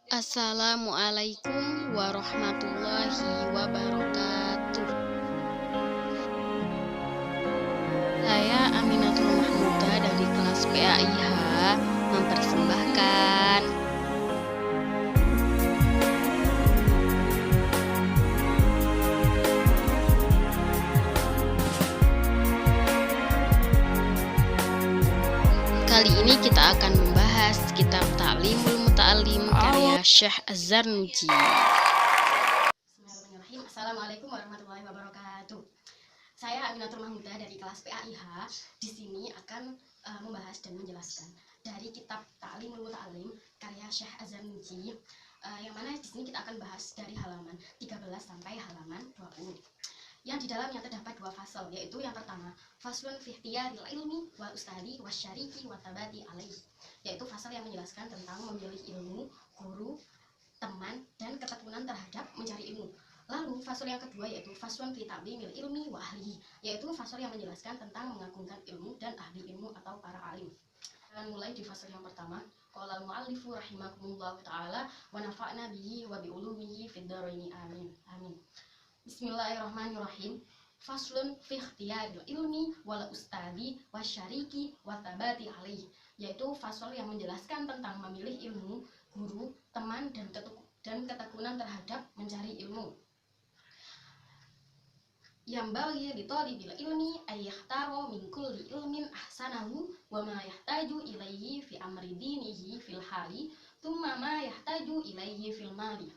Assalamualaikum warahmatullahi wabarakatuh. Saya Aminatul Mahmuda dari kelas PAIH mempersembahkan kali ini kita akan membahas kitab Ta'limul Muta'allim karya Syekh Az-Zarnuji. Bismillahirrahmanirrahim. Assalamualaikum warahmatullahi wabarakatuh. Saya Aminatul Mahmuda dari kelas PAIH. Di sini akan membahas dan menjelaskan dari kitab Ta'limul Muta'allim karya Syekh Az-Zarnuji, yang mana di sini kita akan bahas dari halaman 13 sampai halaman 20. Yang di dalamnya terdapat dua fasal, yaitu yang pertama faslun fi ikhtiyaril ilmi wal ustadi wasyariki wa tabati alaih, yaitu fasal yang menjelaskan tentang memilih ilmu, guru, teman, dan ketekunan terhadap mencari ilmu. Lalu fasal yang kedua yaitu faslun fi ta'limil ilmi wa ahlihi, yaitu fasal yang menjelaskan tentang mengagungkan ilmu dan ahli ilmu atau para alim. Dan mulai di fasal yang pertama, qala al-muallifu rahimakumullahu taala wa nafa'na bihi wa bi ulumihi fid dharaini amin. Amin. Bismillahirrahmanirrahim. Faslun fi ikhtiyaril ilmi wal ustadi wasyariki wa tabati alaih, yaitu fasal yang menjelaskan tentang memilih ilmu, guru, teman, dan ketekunan terhadap mencari ilmu. Yang bagi li talibil ilmi ay yakhtaro min kulli ilmin ahsanahu wa ma yahtaju ilaihi fi amri dinihi fil hali thumma ma yahtaju ilaihi fil mali.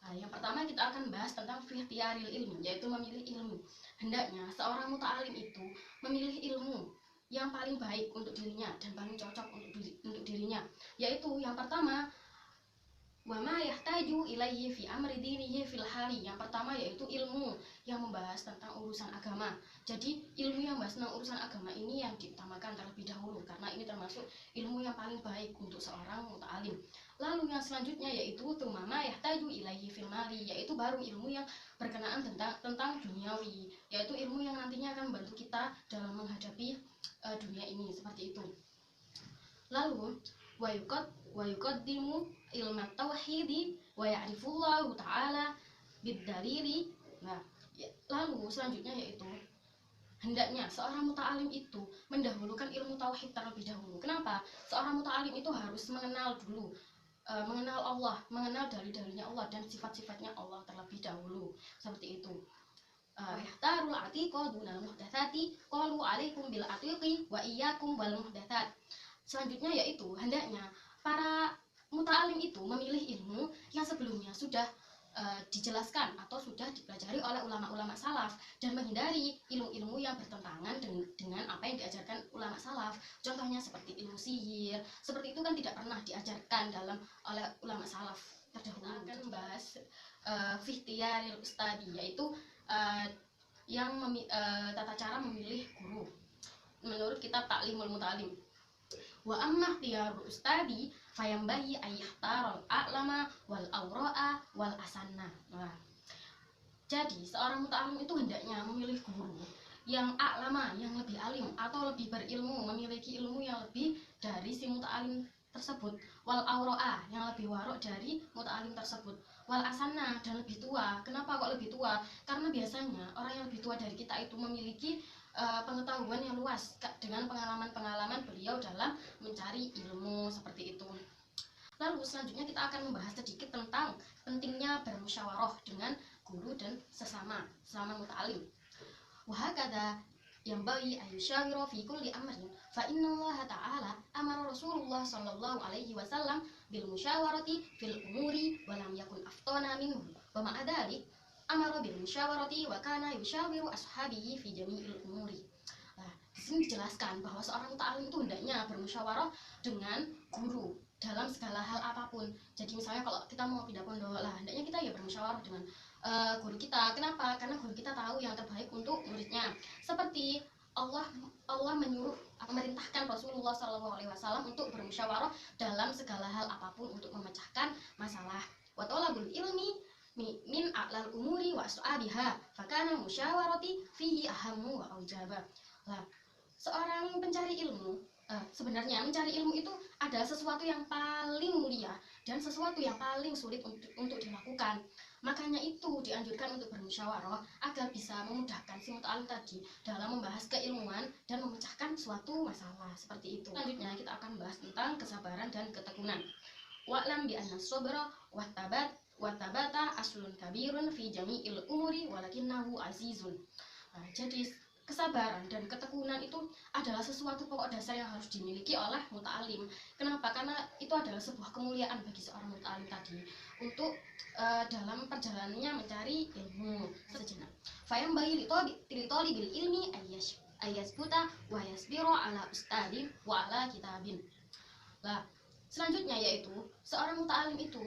Yang pertama kita akan bahas tentang ikhtiyaril ilmi, yaitu memilih ilmu. Hendaknya seorang muta'alim itu memilih ilmu yang paling baik untuk dirinya dan paling cocok untuk dirinya, yaitu yang pertama wa ma yahtaju ilaihi fi amri dinihi fil hali. Yang pertama yaitu ilmu yang membahas tentang urusan agama. Jadi ilmu yang membahas tentang urusan agama ini yang diutamakan terlebih dahulu, karena ini termasuk ilmu yang paling baik untuk seorang muta'alim. Lalu yang selanjutnya yaitu tumama yahtaju ilaihi fil mali, yaitu baru ilmu yang berkenaan tentang duniawi, yaitu ilmu yang nantinya akan membantu kita dalam menghadapi dunia ini, seperti itu. Lalu wa yuqaddimu ilmu tauhidi wa ya'rifullahu ta'ala bid-dalili. Lalu selanjutnya yaitu hendaknya seorang muta'alim itu mendahulukan ilmu tauhid terlebih dahulu. Kenapa? Seorang muta'alim itu harus mengenal dulu, mengenal Allah, mengenal dalil-dalilnya Allah dan sifat-sifatnya Allah terlebih dahulu, seperti itu. Yahtarul atiqa dunal muhdatsati qalu alaikum bil atiqi wa iyyakum wal muhdatsat. Selanjutnya yaitu hendaknya para muta'alim itu memilih ilmu yang sebelumnya sudah dijelaskan atau sudah dipelajari oleh ulama-ulama salaf dan menghindari ilmu-ilmu yang bertentangan dengan apa yang diajarkan ulama salaf. Contohnya seperti ilmu sihir, seperti itu kan tidak pernah diajarkan oleh ulama salaf terdahulu. Kita akan membahas fi ikhtiyaril ustadi, yaitu tata cara memilih guru menurut kitab Ta'limul Muta'allim. Wa amma ikhtiyarul ustadi fayambahi ayyahtarul a'lama wal awra'a wal asanna. Jadi seorang muta'alim itu hendaknya memilih guru yang a'lama, yang lebih alim atau lebih berilmu, memiliki ilmu yang lebih dari si muta'alim tersebut, wal awra'a, yang lebih warok dari muta'alim tersebut, wal asanna, dan lebih tua. Kenapa kok lebih tua? Karena biasanya orang yang lebih tua dari kita itu memiliki pengetahuan yang luas dengan pengalaman-pengalaman beliau dalam mencari ilmu, seperti itu. Lalu selanjutnya kita akan membahas sedikit tentang pentingnya bermusyawarah dengan guru dan sesama muta'alim. Wa hakadha yanbaghi an yushawira fi kulli amrin fa innallaha ta'ala amara Rasulullah sallallahu alaihi wasallam bil musyawarati fil umuri wa lam yakun aftana minhu wa ma'a dzalik amara bil musyawarati wa kana yushawiru ashabihi fi jami'il umuri. Di sini dijelaskan bahwa seorang muta'alim itu hendaknya bermusyawarah dengan guru dalam segala hal apapun. Jadi misalnya kalau kita mau pindah pondok lah, hendaknya kita ya bermusyawarah dengan guru kita. Kenapa? Karena guru kita tahu yang terbaik untuk muridnya. Seperti Allah memerintahkan Rasulullah SAW untuk bermusyawarah dalam segala hal apapun untuk memecahkan masalah. Wa talabul ilmi min a'lal umuri wa su'abiha fakana musyawarati fihi ahammu wa aujaba. Seorang pencari ilmu, sebenarnya mencari ilmu itu adalah sesuatu yang paling mulia dan sesuatu yang paling sulit untuk dilakukan. Makanya itu dianjurkan untuk bermusyawarah agar bisa memudahkan si muta'alim tadi dalam membahas keilmuan dan memecahkan suatu masalah seperti itu. Selanjutnya kita akan bahas tentang kesabaran dan ketekunan. Wa'lam bi anna sabra wa tabata aslun kabirun fi jami'il umuri walakinnahu azizun. Nah, jadi kesabaran dan ketekunan itu adalah sesuatu pokok dasar yang harus dimiliki oleh muta'alim. Kenapa? Karena itu adalah sebuah kemuliaan bagi seorang muta'alim tadi untuk dalam perjalanannya mencari ilmu sejenak. Fayam bayi litoli bil ilmi ayasbuta wa yasbiru ala ustadim wa ala kitabin. Nah, selanjutnya yaitu seorang muta'alim itu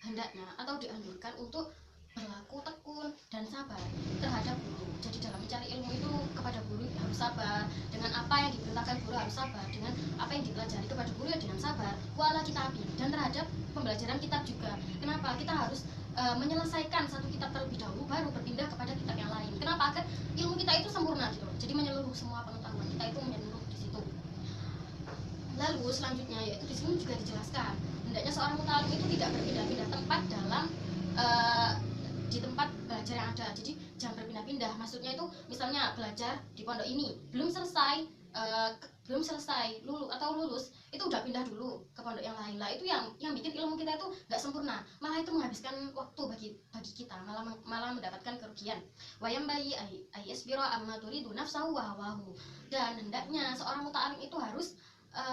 hendaknya atau dianjurkan untuk berlaku tekun dan sabar terhadap guru. Jadi dalam mencari ilmu itu kepada guru harus sabar, dengan apa yang diperintahkan guru harus sabar, dengan apa yang dipelajari kepada guru ya dengan sabar. Wala kitabin, dan terhadap pembelajaran kitab juga. Kenapa? Kita harus menyelesaikan satu kitab terlebih dahulu baru berpindah kepada kitab yang lain. Kenapa? Agar ilmu kita itu sempurna gitu. Jadi menyeluruh, semua pengetahuan kita itu menyeluruh di situ. Lalu selanjutnya yaitu di sini juga dijelaskan hendaknya seorang muta'alim itu tidak berpindah-pindah tempat dalam di tempat belajar yang ada. Jadi jangan berpindah-pindah. Maksudnya itu misalnya belajar di pondok ini belum selesai lulus itu udah pindah dulu ke pondok yang lain. Lah itu yang bikin ilmu kita itu nggak sempurna, malah itu menghabiskan waktu bagi kita, malah mendapatkan kerugian. Wayam bayi ayasbiro amma turidu nafsahu wa hawahu. Dan hendaknya seorang muta'alim itu harus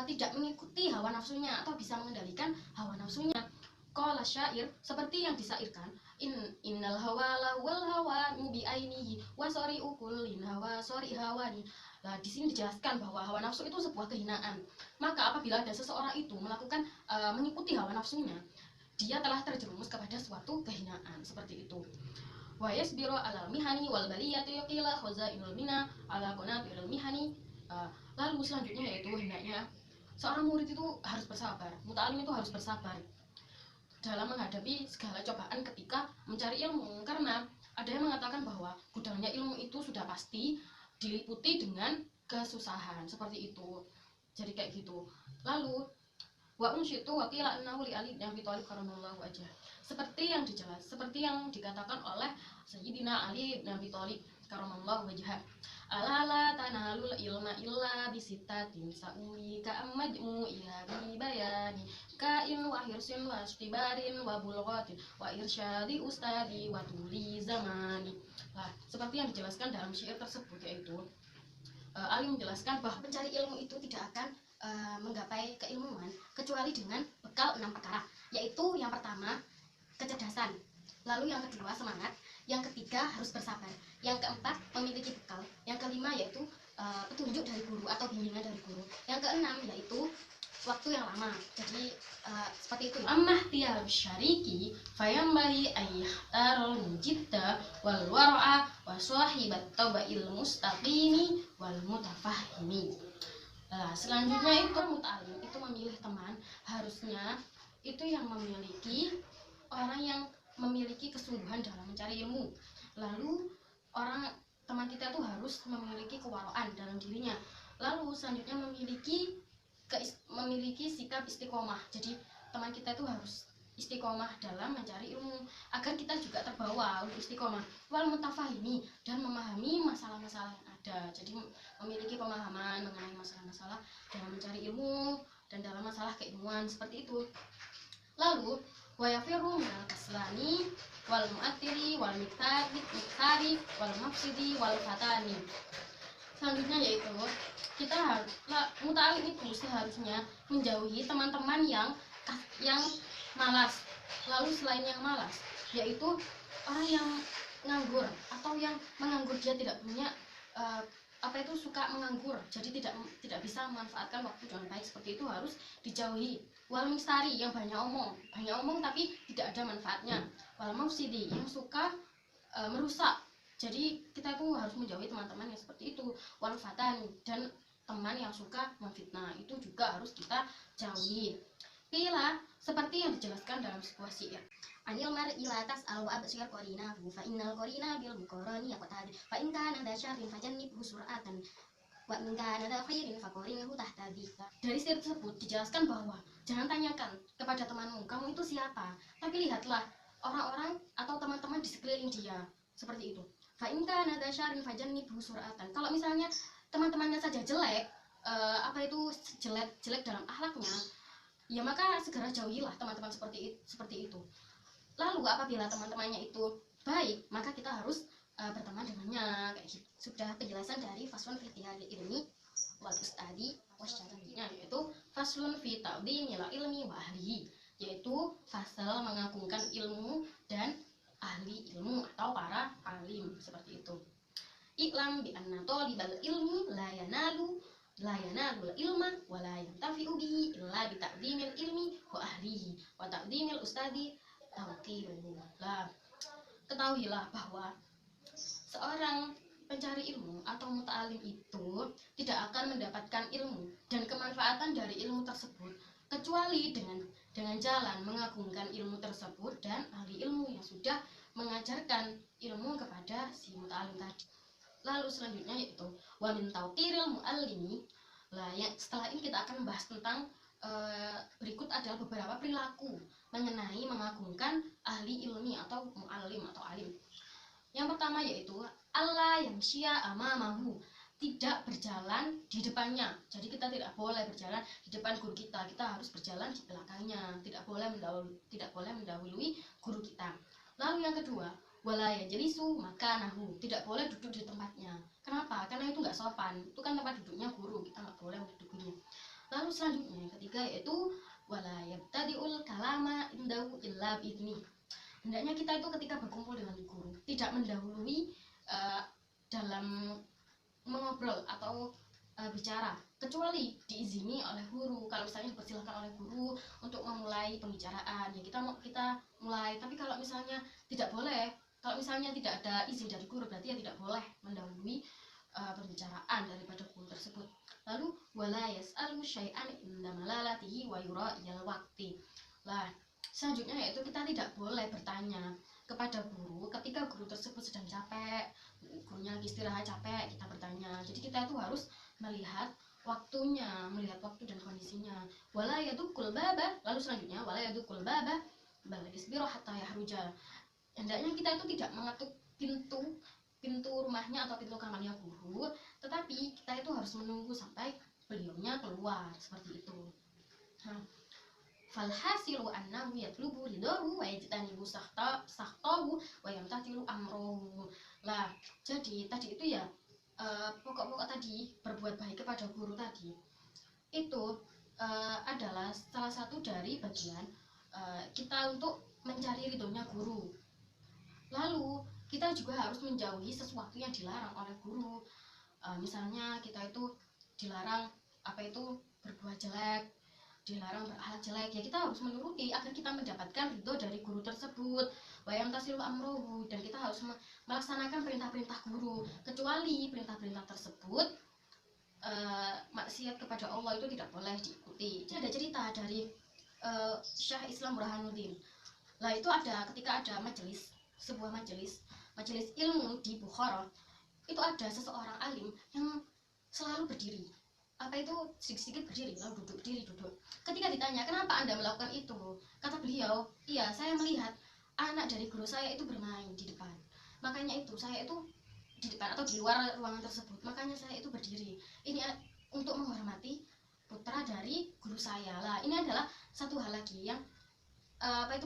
tidak mengikuti hawa nafsunya atau bisa mengendalikan hawa nafsunya. Qala syair, seperti yang disairkan, innal hawa lahul hawa bi ainihi wa sari'u kullin hawa sari hawani. Nah, di sini dijelaskan bahwa hawa nafsu itu sebuah kehinaan. Maka apabila ada seseorang itu melakukan mengikuti hawa nafsunya, dia telah terjerumus kepada suatu kehinaan seperti itu. Wa yasbiru ala mihani wal baliyati qila khazainul mina ala qanabil mihani. Lalu selanjutnya yaitu hendaknya seorang murid itu harus bersabar, muta'alim itu harus bersabar dalam menghadapi segala cobaan ketika mencari ilmu. Karena ada yang mengatakan bahwa gudangnya ilmu itu sudah pasti diliputi dengan kesusahan seperti itu. Jadi kayak gitu. Lalu wa unsyitu wa qila innahu li ali bin Abi Thalib karramallahu wajhah. Seperti yang dikatakan oleh Sayyidina Ali bin Abi Thalib karramallahu wajhah. Alala tanalul ilma illa bisittatin sa'umi ka'amajmu ila bibayani ka'in wa hirsin wa istibarin wa bulghatin wa irsyadi ustadi wa tuli zamani. Nah, seperti yang dijelaskan dalam syair tersebut yaitu Ali menjelaskan bahwa pencari ilmu itu tidak akan menggapai keilmuan kecuali dengan bekal 6 perkara, yaitu yang pertama kecerdasan, lalu yang kedua semangat, yang ketiga harus bersabar, yang keempat memiliki bekal, yang kelima yaitu petunjuk dari guru atau bimbingan dari guru, yang keenam yaitu waktu yang lama. Jadi seperti itu. Ammah tiyal syariki fayambari ayyahtarul mujidda wal wara'a wa sahibat tabail mustaqimi wal mutafahimi. Selanjutnya itu muta'alim itu memilih teman, harusnya itu yang memiliki orang yang memiliki kesungguhan dalam mencari ilmu. Lalu teman kita itu harus memiliki kewaraan dalam dirinya. Lalu selanjutnya memiliki sikap istiqomah. Jadi teman kita itu harus istiqomah dalam mencari ilmu agar kita juga terbawa untuk istiqomah. Wal mutafahimi, dan memahami masalah-masalah yang ada. Jadi memiliki pemahaman mengenai masalah-masalah dalam mencari ilmu dan dalam masalah keilmuan seperti itu. Lalu wa yafiru minal kaslani wal mu'attiri wal miktari wal mafsidi wal fatani. Selanjutnya yaitu muta'alim itu seharusnya menjauhi teman-teman yang malas. Lalu selain yang malas yaitu orang yang nganggur atau yang menganggur, dia tidak punya suka menganggur, jadi tidak bisa memanfaatkan waktu dengan baik, seperti itu harus dijauhi. Wal mistari, yang banyak omong tapi tidak ada manfaatnya. Wal mufsidi, yang suka merusak, jadi kita itu harus menjauhi teman-teman yang seperti itu. Wal fatani, dan teman yang suka memfitnah itu juga harus kita jauhi. Bila seperti yang dijelaskan dalam sebuah syair, anil mar'i la tas'al wa absir qarinahu fa innal qarina bil muqarani yaqtadi fa in kana dza syarrin fajannibhu sur'atan wa in kana dza khairin faqarinhu tahta dzikra. Dari sir tersebut dijelaskan bahwa jangan tanyakan kepada temanmu kamu itu siapa, tapi lihatlah orang-orang atau teman-teman di sekeliling dia, seperti itu. Fa in kana dza syarrin fajannibhu sur'atan. Kalau misalnya teman-temannya saja jelek, jelek dalam akhlaknya, ya maka segera jauhilah teman-teman seperti itu. Lalu apabila teman-temannya itu baik, maka kita harus berteman dengannya, kayak gitu. Sudah penjelasan dari faslun fi ilmi wal ustadi wasyariyah, yaitu faslun fi ta'dhimil ilmi wa ahlihi, yaitu fasal mengagungkan ilmu dan ahli ilmu atau para alim, seperti itu. Iklam bi anna talibal ilmi la yanalu ilma wa la yantafi'u bihi illa bi ta'dhimil ilmi wa ahlihi wa ta'dhimil ustadi tawqiruhu. Lah, ketahuilah bahwa seorang pencari ilmu atau muta'alim itu tidak akan mendapatkan ilmu dan kemanfaatan dari ilmu tersebut kecuali dengan jalan mengagungkan ilmu tersebut dan ahli ilmu yang sudah mengajarkan ilmu kepada si muta'alim tadi. Lalu selanjutnya yaitu wa min tawqiril muallimi. Lah, setelah ini kita akan membahas tentang berikut adalah beberapa perilaku mengenai mengagungkan ahli ilmi atau muallim atau alim. Yang pertama yaitu Allah yang syia amamahu, tidak berjalan di depannya. Jadi kita tidak boleh berjalan di depan guru kita harus berjalan di belakangnya, tidak boleh mendahului guru kita. Lalu yang kedua, wala yajlisu makanahu, tidak boleh duduk di tempatnya. Kenapa? Karena itu nggak sopan, itu kan tempat duduknya guru, kita nggak boleh mendudukinya. Lalu selanjutnya yang ketiga yaitu wala yabtadi'ul kalama indahu illa bi'idnih. Hendaknya kita itu ketika berkumpul dengan guru tidak mendahului dalam mengobrol atau bicara kecuali diizini oleh guru. Kalau misalnya dipersilahkan oleh guru untuk memulai pembicaraan, ya kita mulai. Tapi kalau misalnya tidak boleh, kalau misalnya tidak ada izin dari guru, berarti ya tidak boleh mendahului pembicaraan daripada guru tersebut. Lalu wala yas'alu syai'an inda malalatihi wa yura'iyal waqti. Lah, selanjutnya yaitu kita tidak boleh bertanya kepada guru ketika guru tersebut sedang capek, gurunya lagi istirahat capek, kita bertanya. Jadi kita itu harus melihat waktunya, melihat waktu dan kondisinya. Wala yadukul baba. Lalu selanjutnya wala yadukul baba bal isbiru hatta yahruja. Hendaknya kita itu tidak mengetuk pintu rumahnya atau pintu kamarnya guru, tetapi kita itu harus menunggu sampai beliaunya keluar, seperti itu. Falhasilu annahu yatlubu ridahu wa yajtanibu sakhtahu wa yamtathilu amruhu. Lah, jadi tadi itu ya pokok-pokok tadi berbuat baik kepada guru tadi itu adalah salah satu dari bagian kita untuk mencari ridhonya guru. Lalu kita juga harus menjauhi sesuatu yang dilarang oleh guru. Misalnya kita itu dilarang berbuat jelek, dilarang berakhlak jelek, ya kita harus menuruti agar kita mendapatkan ridho dari guru tersebut. Wayam tasilu amrohu, dan kita harus melaksanakan perintah-perintah guru, kecuali perintah-perintah tersebut maksiat kepada Allah itu tidak boleh diikuti. Jadi ada cerita dari Syekh Islam Burhanuddin. Lah, itu ada ketika ada sebuah majelis ilmu di Bukhara, itu ada seseorang alim yang selalu berdiri. Sedikit-sedikit berdiri, lalu duduk. Ketika ditanya, kenapa Anda melakukan itu? Kata beliau, iya, saya melihat anak dari guru saya itu bermain di depan. Makanya itu, saya itu di depan atau di luar ruangan tersebut. Makanya saya itu berdiri. Ini untuk menghormati putra dari guru saya. Lah, ini adalah satu hal lagi yang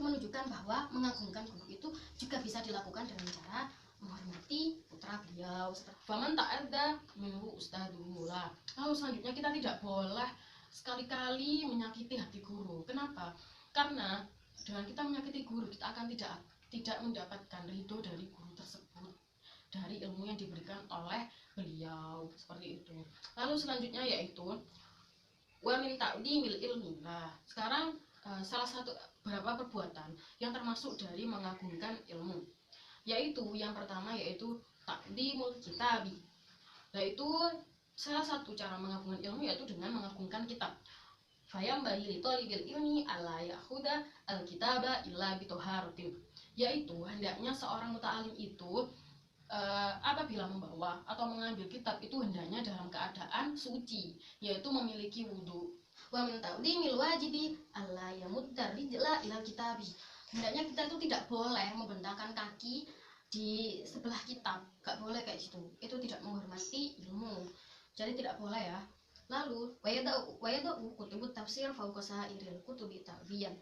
menunjukkan bahwa mengagungkan guru itu juga bisa dilakukan dengan cara menghormati putra beliau. Faman ta'adda minhu ustaduhu. Lalu selanjutnya kita tidak boleh sekali-kali menyakiti hati guru. Kenapa? Karena dengan kita menyakiti guru, kita akan tidak mendapatkan ridho dari guru tersebut, dari ilmu yang diberikan oleh beliau, seperti itu. Lalu selanjutnya yaitu wa min ta'dhimil ilmi. Nah, sekarang salah satu beberapa perbuatan yang termasuk dari mengagungkan ilmu, yaitu yang pertama yaitu ta'dhimul kitabi. Yaitu salah satu cara mengagungkan ilmu yaitu dengan mengagungkan kitab. Fayam bagi talibil ilmi ala yahuda al kitaba illa bitoharutin. Yaitu hendaknya seorang muta'alim itu apabila membawa atau mengambil kitab itu hendaknya dalam keadaan suci, yaitu memiliki wudhu. Wa min taqdimil wajibi alla yamudda rijla ilal kitabi. Hendaknya kita itu tidak boleh membentangkan kaki di sebelah kitab, gak boleh kayak gitu. Itu tidak menghormati ilmu. Jadi tidak boleh ya. Lalu wayadau kutubut tafsir fauqa sairil kutubi ta'biyan.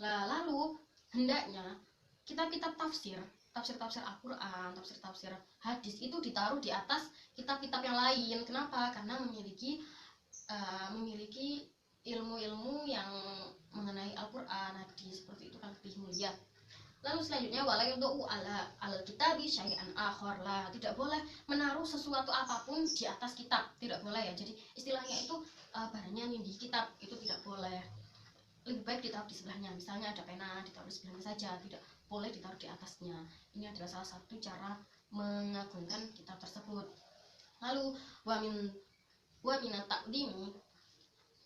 Lalu hendaknya kitab-kitab tafsir Al-Quran, tafsir hadis itu ditaruh di atas kitab-kitab yang lain. Kenapa? Karena memiliki ilmu-ilmu yang mengenai Al-Quran, hadis, seperti itu kan lebih mulia. Lalu selanjutnya wala yudau ala al-kitabi syai'an akhar. Lah, tidak boleh menaruh sesuatu apapun di atas kitab, tidak boleh ya. Jadi istilahnya itu barangnya di kitab itu tidak boleh. Lebih baik ditaruh di sebelahnya. Misalnya ada pena, ditaruh di sebelahnya saja, tidak boleh ditaruh di atasnya. Ini adalah salah satu cara mengagungkan kitab tersebut. Lalu wa min taqdimi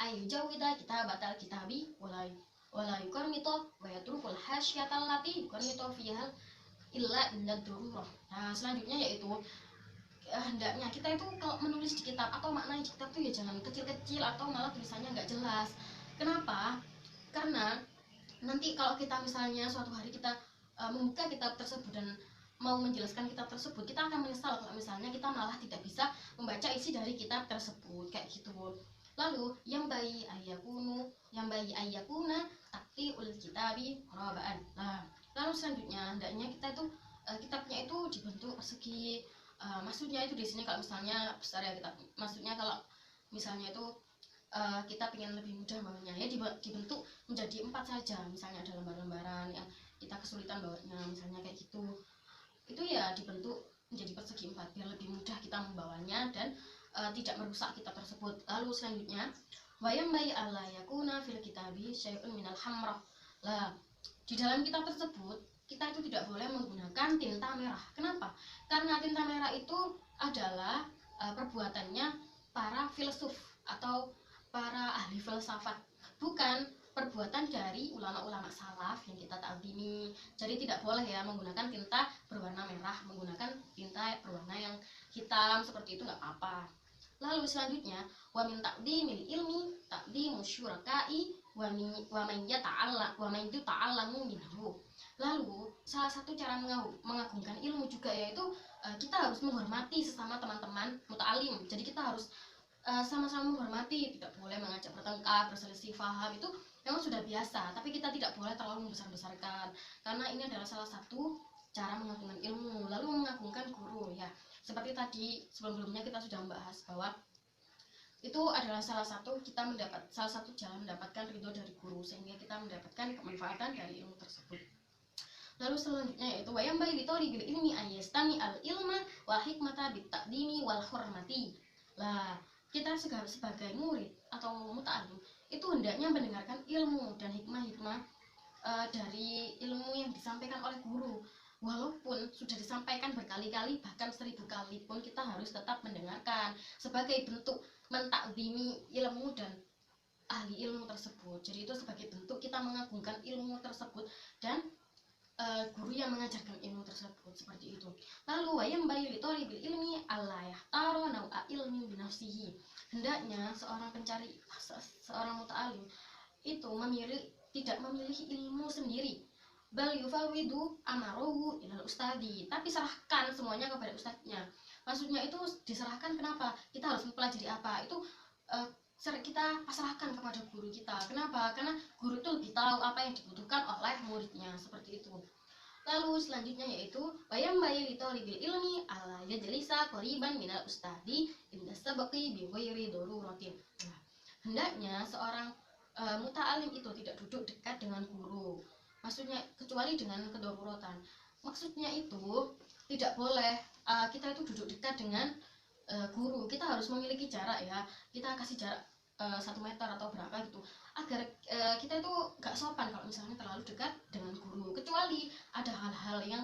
ay jawida kitabatal kitabi wala yukarmito wa yatrukul hasyatal lati yukarmito fiha illa inda dururah. Nah, selanjutnya yaitu hendaknya kita itu kalau menulis di kitab atau maknanya di kitab itu ya jangan kecil-kecil atau malah tulisannya nggak jelas. Kenapa? Karena nanti kalau kita misalnya suatu hari kita membuka kitab tersebut dan mau menjelaskan kitab tersebut, kita akan menyesal kalau misalnya kita malah tidak bisa membaca isi dari kitab tersebut kayak gitu. Lalu yang bayi ayakuna taktiul kitabi rabaan. Nah, lalu selanjutnya hendaknya kita itu kitabnya itu dibentuk persegi. Maksudnya itu di sini kalau misalnya besar ya kitab, maksudnya kalau misalnya itu kita ingin lebih mudah bawanya ya dibentuk menjadi 4 saja. Misalnya ada lembar-lembaran yang kita kesulitan bawanya, misalnya kayak gitu, itu ya dibentuk menjadi persegi 4 biar lebih mudah kita membawanya dan tidak merusak kitab tersebut. Lalu selanjutnya wayam bayi alla yakuna fil kitabi syai'un minal hamrah. Lah, di dalam kitab tersebut kita itu tidak boleh menggunakan tinta merah. Kenapa? Karena tinta merah itu adalah perbuatannya para filsuf atau para ahli filsafat, bukan perbuatan dari ulama-ulama salaf yang kita ta'zimi. Jadi tidak boleh ya menggunakan tinta berwarna merah, menggunakan tinta berwarna yang hitam seperti itu nggak apa-apa. Lalu selanjutnya wa min taqdimil ilmi taqdimu syurakai wa man yata'allamu minhu. Lalu salah satu cara mengagungkan ilmu juga yaitu kita harus menghormati sesama teman-teman muta'alim. Jadi kita harus sama-sama menghormati, tidak boleh mengajak bertengkar, berselisih paham, itu memang sudah biasa, tapi kita tidak boleh terlalu membesar-besarkan karena ini adalah salah satu cara mengagungkan ilmu. Lalu mengagungkan guru ya, seperti tadi sebelum-sebelumnya kita sudah membahas bahwa itu adalah salah satu jalan mendapatkan ridho dari guru, sehingga kita mendapatkan kemanfaatan dari ilmu tersebut. Lalu selanjutnya yaitu wayam bayi bitolibil ilmi ayastani al ilma wal hikmata bitaqdimi wal hormati. Lah, kita sebagai murid atau muta'alim itu hendaknya mendengarkan ilmu dan hikmah-hikmah dari ilmu yang disampaikan oleh guru. Walaupun sudah disampaikan berkali-kali, bahkan 1000 kali pun kita harus tetap mendengarkan sebagai bentuk mentakdimi ilmu dan ahli ilmu tersebut. Jadi itu sebagai bentuk kita mengagungkan ilmu tersebut dan guru yang mengajarkan ilmu tersebut, seperti itu. Lalu wayam bayu litolibil ilmi alla yahtaro nau'a ilmi binafsihi. Hendaknya seorang muta'alim itu tidak memilih ilmu sendiri, bal yufawidu amarohu ilal ustadi, tapi serahkan semuanya kepada ustadznya. Maksudnya itu diserahkan, kenapa? Kita harus mempelajari apa itu kita pasrahkan kepada guru kita. Kenapa? Karena guru itu lebih tahu apa yang dibutuhkan oleh muridnya, seperti itu. Lalu selanjutnya yaitu wayam bayi litolibil ilmi ala yajlisa qoriban minal ustadi inda sabaqi bi ghairi daruratin. Nah, hendaknya seorang muta'alim itu tidak duduk dekat dengan guru, maksudnya kecuali dengan kedaruratan. Maksudnya itu tidak boleh kita itu duduk dekat dengan guru. Kita harus memiliki jarak ya, kita kasih jarak 1 meter atau berapa gitu, agar kita itu gak sopan kalau misalnya terlalu dekat dengan guru, kecuali ada hal-hal yang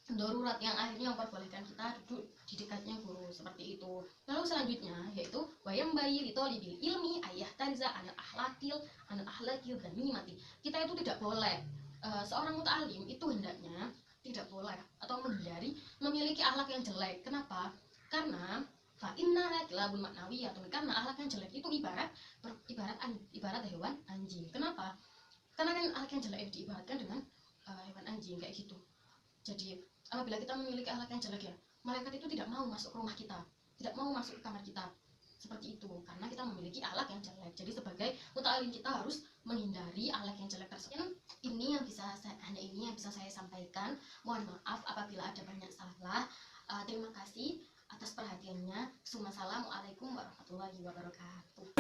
darurat yang akhirnya memperbolehkan kita duduk di dekatnya guru, seperti itu. Lalu selanjutnya yaitu wayam bayi litolibil ilmi ayah tariza anil ahlakil dan mimati. Kita itu tidak boleh seorang muta'alim itu hendaknya tidak boleh atau menghindari memiliki akhlak yang jelek. Kenapa? Karena fa innaha kilabul maknawi, atau karena akhlak yang jelek itu ibarat hewan anjing. Kenapa? Karena kan akhlak yang jelek itu diibaratkan dengan hewan anjing kayak gitu. Jadi apabila kita memiliki akhlak yang jelek ya, malaikat itu tidak mau masuk ke rumah kita, tidak mau masuk ke kamar kita, seperti itu, karena kita memiliki akhlak yang jelek. Jadi sebagai muta'alim kita harus menghindari akhlak yang jelek tersebut. Hanya ini yang bisa saya sampaikan. Mohon maaf apabila ada banyak salah. Terima kasih atas perhatiannya. Wassalamualaikum warahmatullahi wabarakatuh.